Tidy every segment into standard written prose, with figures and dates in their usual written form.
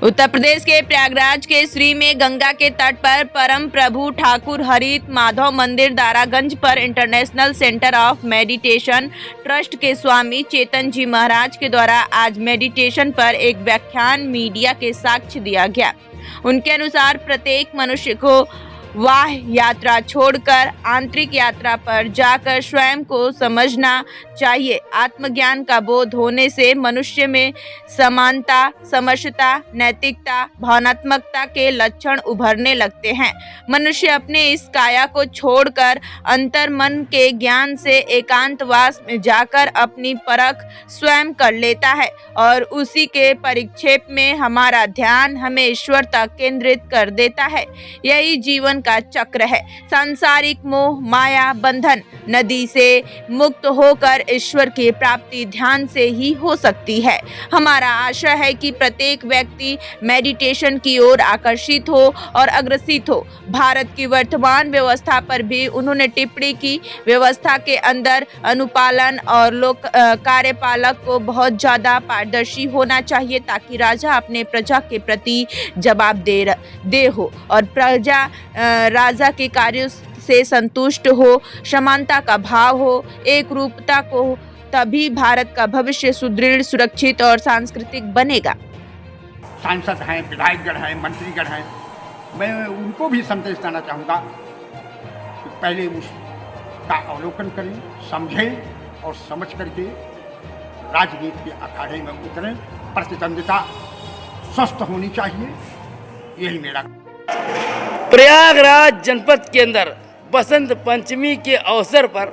उत्तर प्रदेश के प्रयागराज के श्री में गंगा के तट पर परम प्रभु ठाकुर हरित माधव मंदिर दारागंज पर international centre of meditation trust के स्वामी चेतन जी महाराज के द्वारा आज मेडिटेशन पर एक व्याख्यान मीडिया के साक्ष्य दिया गया। उनके अनुसार प्रत्येक मनुष्य को बाह्य यात्रा छोड़कर आंतरिक यात्रा पर जाकर स्वयं को समझना चाहिए। आत्मज्ञान का बोध होने से मनुष्य में समानता, समरसता, नैतिकता, भावनात्मकता के लक्षण उभरने लगते हैं। मनुष्य अपने इस काया को छोड़कर अंतर मन के ज्ञान से एकांतवास में जाकर अपनी परख स्वयं कर लेता है और उसी के परिक्षेप में हमारा ध्यान हमें ईश्वर तक केंद्रित कर देता है। यही जीवन का चक्र है। सांसारिक मोह माया बंधन नदी से मुक्त होकर ईश्वर की प्राप्ति ध्यान से ही हो सकती है। हमारा आशा है कि प्रत्येक व्यक्ति मेडिटेशन की ओर आकर्षित हो और अग्रसित हो। भारत की वर्तमान व्यवस्था पर भी उन्होंने टिप्पणी की। व्यवस्था के अंदर अनुपालन और लोक कार्यपालक को बहुत ज्यादा पारदर्शी होना चाहिए ताकि राजा अपने प्रजा के प्रति जवाब दे हो और प्रजा राजा के कार्यों से संतुष्ट हो, समानता का भाव हो, एक रूपता को, तभी भारत का भविष्य सुदृढ़, सुरक्षित और सांस्कृतिक बनेगा। सांसद हैं, विधायकगण हैं, मंत्रीगण हैं, मैं उनको भी संदेश देना चाहूँगा कि पहले उसका अवलोकन करें, समझें और समझ करके राजनीति के अखाड़े में उतरें। प्रतिद्वंदिता स्वस्थ होनी चाहिए, यही मेरा। प्रयागराज जनपद के अंदर बसंत पंचमी के अवसर पर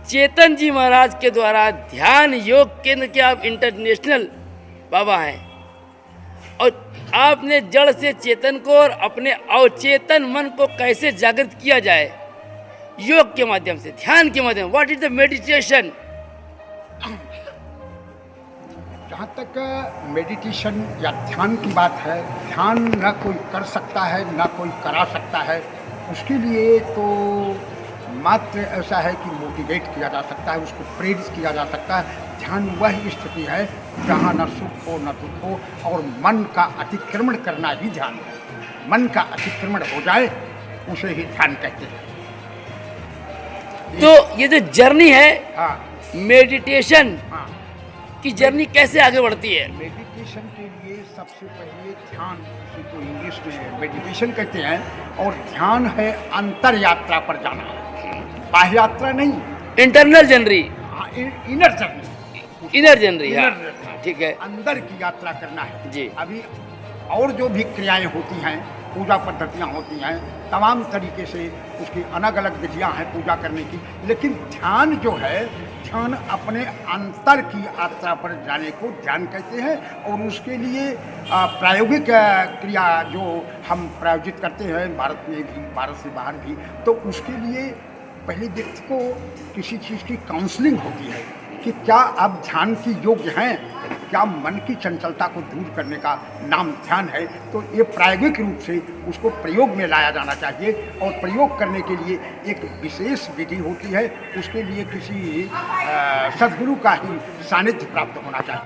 चेतन जी महाराज के द्वारा ध्यान योग केंद्र के आप इंटरनेशनल बाबा हैं और आपने जड़ से चेतन को और अपने अवचेतन मन को कैसे जागृत किया जाए योग के माध्यम से, ध्यान के माध्यम। What is the meditation? जहाँ तक मेडिटेशन या ध्यान की बात है, ध्यान न कोई कर सकता है न कोई करा सकता है। उसके लिए तो मात्र ऐसा है कि मोटिवेट किया जा सकता है, उसको प्रेरित किया जा सकता है। ध्यान वह स्थिति है जहाँ न सुख हो न दुख हो और मन का अतिक्रमण करना ही ध्यान है। मन का अतिक्रमण हो जाए उसे ही ध्यान कहते हैं। तो ये जो जर्नी है, हाँ, मेडिटेशन हाँ, की जर्नी कैसे आगे बढ़ती है? मेडिटेशन के लिए सबसे पहले ध्यान, उसी को इंग्लिश में मेडिटेशन कहते हैं, और ध्यान है अंतर यात्रा पर जाना, बाह्य यात्रा नहीं, internal journey, inner journey, inner journey, ठीक है, अंदर की यात्रा करना है जी। अभी और जो भी क्रियाएं होती हैं, पूजा पद्धतियां होती हैं, तमाम तरीके से उसकी अलग अलग विधियां हैं पूजा करने की, लेकिन ध्यान जो है, ध्यान अपने अंतर की यात्रा पर जाने को ध्यान कहते हैं। और उसके लिए प्रायोगिक क्रिया जो हम प्रायोजित करते हैं भारत में भी, भारत से बाहर भी, तो उसके लिए पहले व्यक्ति को किसी चीज़ की काउंसलिंग होती है कि क्या आप ध्यान की योग्य हैं, क्या मन की चंचलता को दूर करने का नाम ध्यान है। तो ये प्रायोगिक रूप से उसको प्रयोग में लाया जाना चाहिए और प्रयोग करने के लिए एक विशेष विधि होती है। उसके लिए किसी सद्गुरु का ही सानिध्य प्राप्त होना चाहिए।